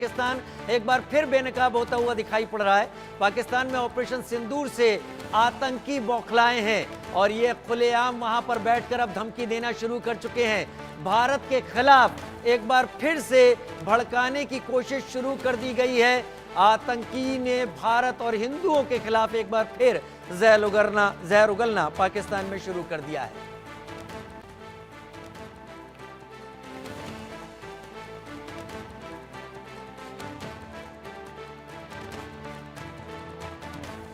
पाकिस्तान एक बार फिर बेनकाब होता हुआ दिखाई पड़ रहा है। पाकिस्तान में ऑपरेशन सिंदूर से आतंकी बौखलाए हैं और ये खुलेआम वहां पर बैठकर अब धमकी देना शुरू कर चुके हैं। भारत के खिलाफ एक बार फिर से भड़काने की कोशिश शुरू कर दी गई है। आतंकी ने भारत और हिंदुओं के खिलाफ एक बार फिर जहर उगलना पाकिस्तान में शुरू कर दिया है।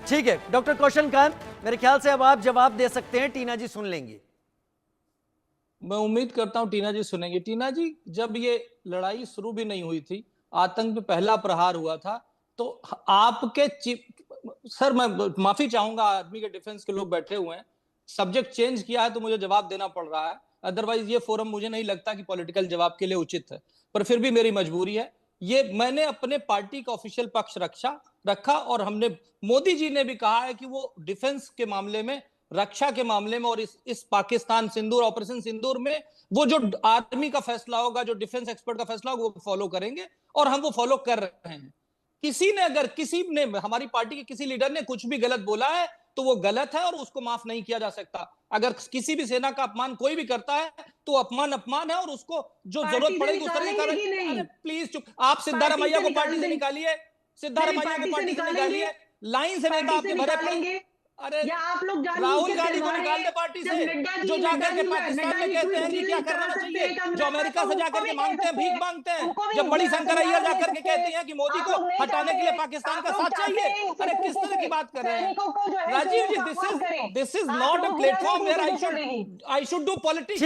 ठीक है डॉक्टर कौशल कांत, मेरे ख्याल से अब आप जवाब दे सकते हैं। टीना जी सुन लेंगी। मैं उम्मीद करता हूं टीना जी सुनेंगी। टीना जी, जब ये लड़ाई शुरू भी नहीं हुई थी, आतंक पे पहला प्रहार हुआ था, तो आपके सर मैं माफी चाहूंगा, आर्मी के डिफेंस के लोग बैठे हुए हैं, सब्जेक्ट चेंज किया है तो मुझे जवाब देना पड़ रहा है। अदरवाइज ये फोरम मुझे नहीं लगता कि पॉलिटिकल जवाब के लिए उचित है, पर फिर भी मेरी मजबूरी है। ये मैंने अपने पार्टी का ऑफिशियल पक्ष रखा और हमने, मोदी जी ने भी कहा है कि वो डिफेंस के मामले में, रक्षा के मामले में और इस पाकिस्तान सिंदूर, ऑपरेशन सिंदूर में वो जो आर्मी का फैसला होगा, जो डिफेंस एक्सपर्ट का फैसला होगा, वो फॉलो करेंगे और हम वो फॉलो कर रहे हैं। किसी ने हमारी पार्टी के किसी लीडर ने कुछ भी गलत बोला है तो वो गलत है और उसको माफ नहीं किया जा सकता। अगर किसी भी सेना का अपमान कोई भी करता है तो अपमान अपमान है और उसको जो जरूरत पड़ेगी उस तरह की। प्लीज चुप। आप सिद्धारमैया को पार्टी से निकालिए, सिद्धारमैया को पार्टी से निकालिए, लाइन से नेता आपके भरे पड़े। अरे राहुल गांधी को निकाल दे पार्टी से, जो जाकर के पाकिस्तान में कहते हैं कि क्या करना चाहिए, जो अमेरिका से जाकर के मांगते हैं, भीख मांगते हैं, जब बड़ी शंकर अय्यर जाकर के कहती हैं कि मोदी को हटाने के लिए पाकिस्तान का साथ चाहिए। अरे किस तरह की बात कर रहे हैं Rajiv ji? This is not a platform where I should do politics.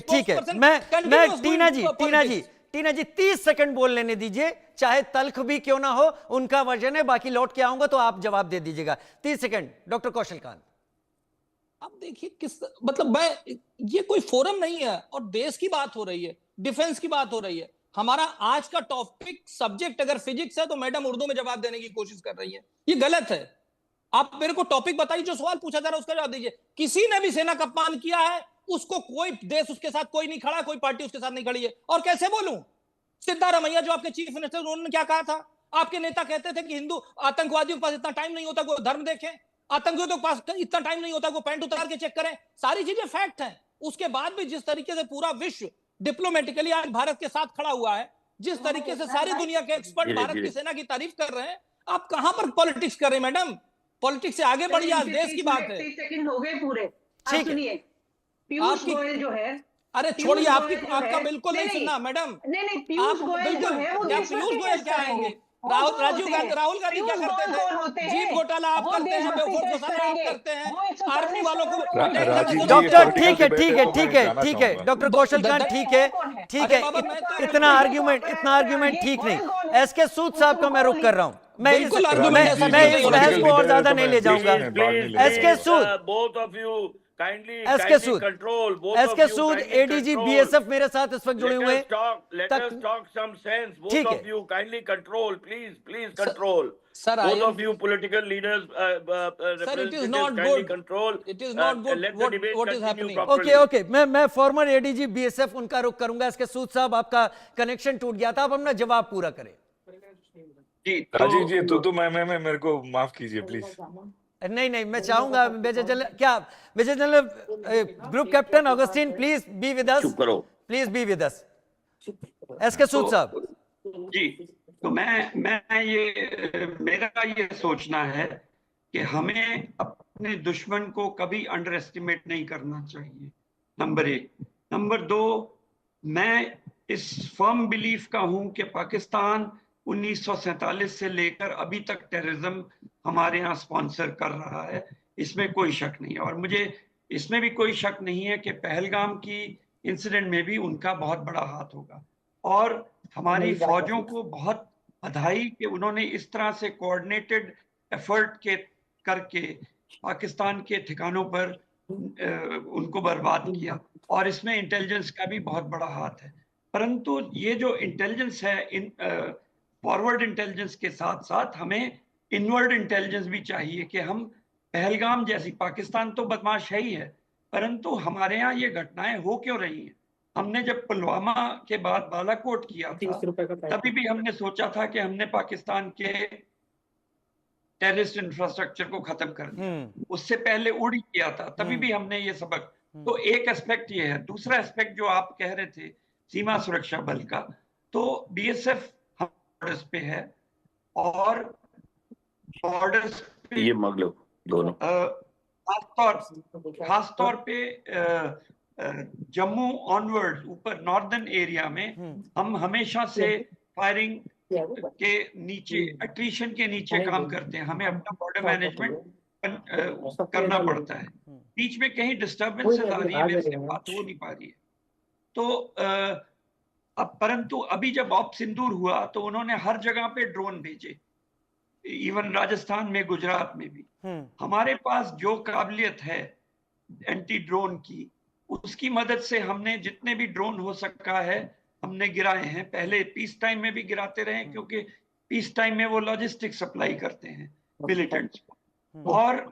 ठीक है मैं टीना जी 30 सेकंड बोल लेने दीजिए, चाहे तल्ख भी क्यों ना हो, उनका वर्जन है, बाकी लौट के आऊंगा तो आप जवाब दे दीजिएगा। 30 सेकंड डॉक्टर कौशल कांत। अब देखिए ये कोई फोरम नहीं है और देश की बात हो रही है, डिफेंस की बात हो रही है। हमारा आज का टॉपिक सब्जेक्ट अगर फिजिक्स है तो मैडम उर्दू में जवाब देने की कोशिश कर रही है, ये गलत है। आप मेरे को टॉपिक बताइए, जो सवाल पूछा जा रहा है उसका जवाब दीजिए। किसी ने भी सेना का अपमान किया है, उसको कोई देश उसके साथ कोई नहीं खड़ा, कोई पार्टी उसके साथ नहीं खड़ी है। और कैसे बोलूं? सिद्धारमैया जो आपके चीफ मिनिस्टर, उन्होंने क्या कहा था? आपके नेता कहते थे कि हिंदू आतंकवादियों के पास इतना टाइम नहीं होता कोई धर्म देखें, आतंकियों के पास इतना टाइम नहीं होता कोई पैंट उतार के चेक करें। सारी चीजें फैक्ट हैं। उसके बाद भी जिस तरीके से पूरा विश्व डिप्लोमेटिकली आज भारत के साथ खड़ा हुआ है, जिस तरीके से सारी दुनिया के एक्सपर्ट भारत की सेना की तारीफ कर रहे हैं, आप कहां पर पॉलिटिक्स कर रहे हैं मैडम? पॉलिटिक्स से आगे बढ़िए, आज देश की बात है। सेकंड हो गए पूरे। ठीक है, पीयूष गोयल जो है, अरे छोड़िए, आपका बिल्कुल नहीं सुनना मैडम। नहीं पीयूष गोयल जो है वो पीयूष गोयल क्या आएंगे? राहुल गांधी क्या करते थे? जीप घोटाला आप करते हैं, बेवकूफ घोटाला आप करते हैं, आर्मी वालों को। डॉक्टर ठीक है डॉक्टर कौशल कांत, ठीक है इतना आर्ग्यूमेंट ठीक नहीं। एसके सूद साहब का मैं रुक कर रहा हूं, मैं इस बहस को और ज्यादा नहीं ले जाऊंगा। S K Sood, both of you S K Sood ADG BSF मेरे साथ इस वक्त जुड़े हुए हैं। Let us talk some sense. Both of you kindly control, please control. Sir, both of you political leaders, sir, it is not kindly good. control. It is not good. Let the debate what is continue happening? properly. Okay मैं farmer ADG BSF उनका रुख करूंगा। इसके सूद साहब, आपका connection टूट गया था, आप अपना जवाब पूरा करें। जी राजीव जी, तो मैं मेरे को माफ कीजिए प्लीज। नहीं मैं चाहूंगा major general group captain Augustin, please be with us, please be with us. S K Sood साहब जी, तो मेरा ये सोचना है कि हमें अपने दुश्मन को कभी अंडर एस्टिमेट नहीं करना चाहिए, नंबर 1। नंबर 2, मैं इस फर्म बिलीफ का हूं कि पाकिस्तान 1947 से लेकर अभी तक टेररिज्म हमारे यहाँ स्पॉन्सर कर रहा है, इसमें कोई शक नहीं है। और मुझे इसमें भी कोई शक नहीं है कि पहलगाम की इंसिडेंट में भी उनका बहुत बड़ा हाथ होगा। और हमारी फौजों को बहुत बधाई कि उन्होंने इस तरह से कोऑर्डिनेटेड एफर्ट करके पाकिस्तान के ठिकानों पर उनको बर्बाद किया, और इसमें इंटेलिजेंस का भी बहुत बड़ा हाथ है। परंतु ये जो इंटेलिजेंस है, फॉरवर्ड इंटेलिजेंस के साथ साथ हमें इनवर्ड इंटेलिजेंस भी चाहिए कि हम पहलगाम जैसी, पाकिस्तान तो बदमाश है ही है, परंतु हमारे यहाँ ये घटनाएं हो क्यों रही हैं? हमने जब पुलवामा के बाद बालाकोट किया था, तभी भी हमने सोचा था कि हमने पाकिस्तान के टेररिस्ट इंफ्रास्ट्रक्चर को खत्म कर दिया। उससे पहले उड़ी किया था, तभी भी हमने ये सबक। तो एक एस्पेक्ट ये है। दूसरा एस्पेक्ट जो आप कह रहे थे सीमा सुरक्षा बल का, तो बीएसएफ बॉर्डर्स पे है और बॉर्डर्स पे ये मग लो दोनों। खास तौर पे जम्मू ऑनवर्ड ऊपर नॉर्दर्न एरिया में हम हमेशा से फायरिंग के नीचे, अट्रीशन के नीचे काम करते हैं। हमें अपना बॉर्डर मैनेजमेंट करना पड़ता है। बीच में कहीं डिस्टर्बेंस आ रही है, मेरे से बात हो नहीं पा रही है। तो अब परंतु अभी जब ऑप सिंदूर हुआ तो उन्होंने हर जगह पे ड्रोन भेजे, इवन राजस्थान में, गुजरात में भी। हमारे पास जो काबिलियत है एंटी ड्रोन की, उसकी मदद से हमने जितने भी ड्रोन हो सका है हमने गिराए हैं। पहले पीस टाइम में भी गिराते रहे, क्योंकि पीस टाइम में वो लॉजिस्टिक सप्लाई करते हैं मिलिटेंट्स को, और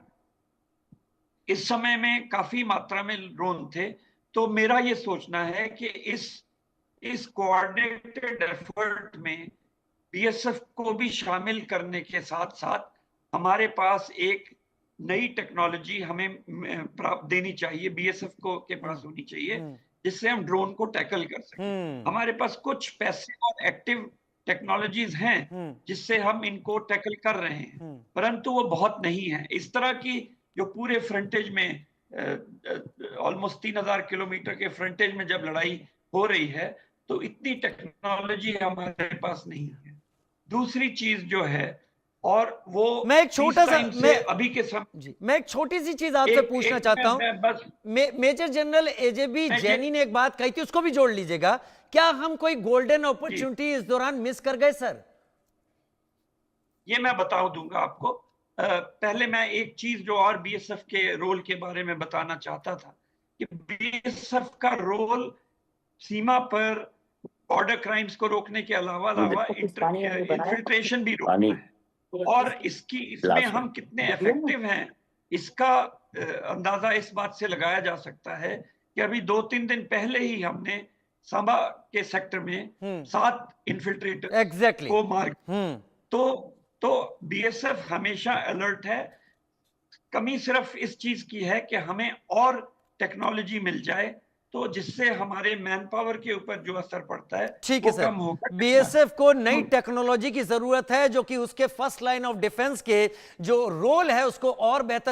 इस समय में काफी मात्रा में ड्रोन थे। तो मेरा ये सोचना है कि इस कोऑर्डिनेटेड एफर्ट में बीएसएफ को भी शामिल करने के साथ साथ हमारे पास एक नई टेक्नोलॉजी हमें प्राप्त देनी चाहिए, बीएसएफ को के पास होनी चाहिए, जिससे हम ड्रोन को टैकल कर सकें। हमारे पास कुछ पैसिव और एक्टिव टेक्नोलॉजीज हैं जिससे हम इनको टैकल कर रहे हैं, परंतु वो बहुत नहीं है। इस तरह की जो पूरे फ्रंटेज में ऑलमोस्ट 3000 किलोमीटर के फ्रंटेज में जब लड़ाई हो रही है, तो इतनी टेक्नोलॉजी हमारे पास नहीं है। दूसरी चीज जो है, और वो मैं एक छोटा सा अभी के समय मैं एक छोटी सी चीज आपसे पूछना चाहता हूं। मेजर जनरल एजेबी जैनी ने एक बात कही थी, उसको भी जोड़ लीजिएगा। क्या हम कोई गोल्डन अपॉर्चुनिटी इस दौरान मिस कर गए सर? ये मैं बता दूंगा आपको। पहले मैं एक चीज जो और बीएसएफ के रोल के बारे में बताना चाहता था कि बीएसएफ का रोल सीमा पर बॉर्डर क्राइम्स को रोकने के अलावा इन्फिल्ट्रेशन भी रोकना है। और इसमें हम कितने इफेक्टिव हैं, इसका अंदाजा इस बात से लगाया जा सकता है कि अभी 2-3 दिन पहले ही हमने सांबा के सेक्टर में 7 इन्फिल्ट्रेटर को मार। तो बीएसएफ हमेशा अलर्ट है। कमी सिर्फ इस चीज की है कि हमें और टेक्नोलॉजी मिल जाए, तो जिससे हमारे मैन पावर के ऊपर जो असर पड़ता है ठीक है सर। बीएसएफ को नई टेक्नोलॉजी की जरूरत है, जो कि उसके फर्स्ट लाइन ऑफ डिफेंस के जो रोल है उसको और बेहतर